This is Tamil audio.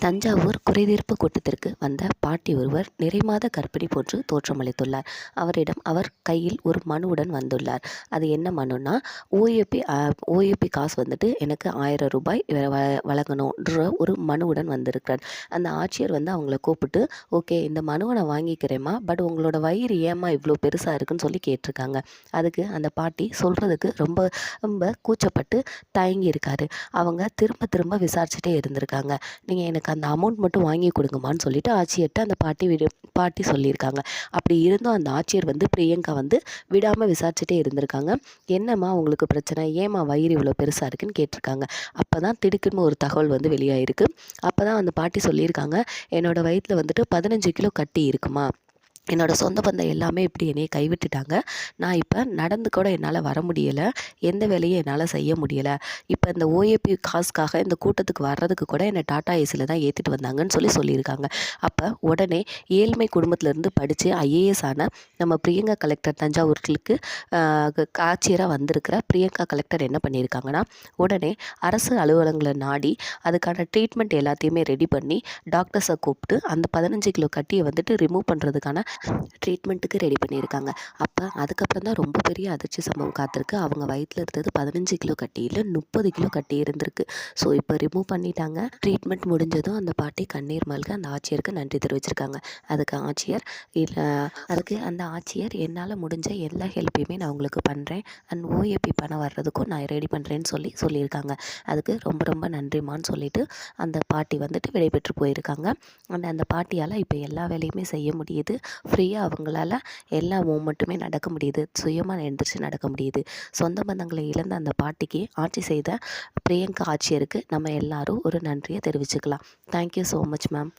தஞ்சாவூர் குறைதீர்ப்பு கூட்டத்திற்கு வந்த பாட்டி ஒருவர் நிறைமாத கர்ப்பிணி போன்று தோற்றமளித்துள்ளார். அவரிடம் அவர் கையில் ஒரு மனுவுடன் வந்துள்ளார். அது என்ன மனுன்னா, ஓஏபி காசு வந்துட்டு எனக்கு ரூபாய் 1000 வழங்கணுன்ற ஒரு மனுவுடன் வந்திருக்கிறார். அந்த ஆட்சியர் அவங்கள கூப்பிட்டு, ஓகே இந்த மனுவை நான் வாங்கிக்கிறேம்மா, பட் உங்களோட வயிறு ஏம்மா இவ்வளோ பெருசாக இருக்குன்னு சொல்லி கேட்டிருக்காங்க. அதுக்கு அந்த பாட்டி சொல்கிறதுக்கு ரொம்ப ரொம்ப கூச்சப்பட்டு தயங்கி இருக்காரு. அவங்க திரும்ப திரும்ப விசாரிச்சுட்டே இருந்திருக்காங்க. நீங்கள் எனக்கு அந்த அமௌண்ட் மட்டும் வாங்கி கொடுங்கம்மான்னு சொல்லிட்டு ஆட்சியர்கிட்ட அந்த பாட்டி சொல்லியிருக்காங்க. அப்படி இருந்தும் அந்த ஆட்சியர் பிரியங்கா விடாமல் விசாரிச்சுட்டே இருந்திருக்காங்க. என்னம்மா உங்களுக்கு பிரச்சனை, ஏம்மா வயிறு இவ்வளோ பெருசாக இருக்குன்னு கேட்டிருக்காங்க. அப்போ தான் திடுக்குன்னு ஒரு தகவல் வெளியாயிருக்கு. அப்போ தான் அந்த பாட்டி சொல்லியிருக்காங்க, என்னோடய வயிற்றில் 15 கிலோ கட்டி இருக்குமா, என்னோடய சொந்த பந்தம் எல்லாமே இப்படி என்னையை கைவிட்டுட்டாங்க. நான் இப்போ நடந்து கூட என்னால் வர முடியலை, எந்த வேலையும் என்னால் செய்ய முடியலை. இப்போ இந்த ஓஏபி காசுக்காக இந்த கூட்டத்துக்கு வர்றதுக்கு கூட என்னை டாடா ஏசியில் தான் ஏற்றிட்டு வந்தாங்கன்னு சொல்லியிருக்காங்க. அப்போ உடனே ஏழ்மை குடும்பத்திலேருந்து படித்து ஐஏஎஸ் ஆன நம்ம பிரியங்கா கலெக்டர் தஞ்சாவூருக்கு ஆட்சியராக வந்திருக்கிற பிரியங்கா கலெக்டர் என்ன பண்ணியிருக்காங்கன்னா, உடனே அரசு அலுவலகங்களை நாடி அதுக்கான ட்ரீட்மெண்ட் எல்லாத்தையுமே ரெடி பண்ணி டாக்டர்ஸை கூப்பிட்டு அந்த 15 கிலோ கட்டியை ரிமூவ் பண்ணுறதுக்கான ட்ரீட்மெண்ட்டுக்கு ரெடி பண்ணியிருக்காங்க. அப்போ அதுக்கப்புறம் தான் ரொம்ப பெரிய அதிர்ச்சி சம்பவம் காத்திருக்கு. அவங்க வயிற்றில் இருந்தது 15 கிலோ கட்டி இல்லை, 30 கிலோ கட்டி இருந்திருக்கு. ஸோ இப்போ ரிமூவ் பண்ணிட்டாங்க. ட்ரீட்மெண்ட் முடிஞ்சதும் அந்த பாட்டி கண்ணீர் மல்க அந்த ஆட்சியருக்கு நன்றி தெரிவிச்சிருக்காங்க. அதுக்கு அந்த ஆட்சியர் என்னால் முடிஞ்ச எல்லா ஹெல்ப்பையுமே நான் உங்களுக்கு பண்ணுறேன், அண்ட் ஓஏபி பணம் வர்றதுக்கும் நான் ரெடி பண்ணுறேன்னு சொல்லியிருக்காங்க. அதுக்கு ரொம்ப ரொம்ப நன்றிமான்னு சொல்லிட்டு அந்த பாட்டி விடைபெற்று போயிருக்காங்க. அந்த பாட்டியால் இப்போ எல்லா வேலையுமே செய்ய முடியுது. ஃப்ரீயாக அவங்களால எல்லா மூமெண்ட்டுமே நடக்க முடியுது. சுயமாக எழுந்திரிச்சு நடக்க முடியுது. சொந்த பந்தங்களை இழந்த அந்த பாட்டிக்கு ஆட்சி செய்த பிரியங்கா ஆட்சியருக்கு நம்ம எல்லாரும் ஒரு நன்றியை தெரிவிச்சுக்கலாம். Thank you so much ma'am.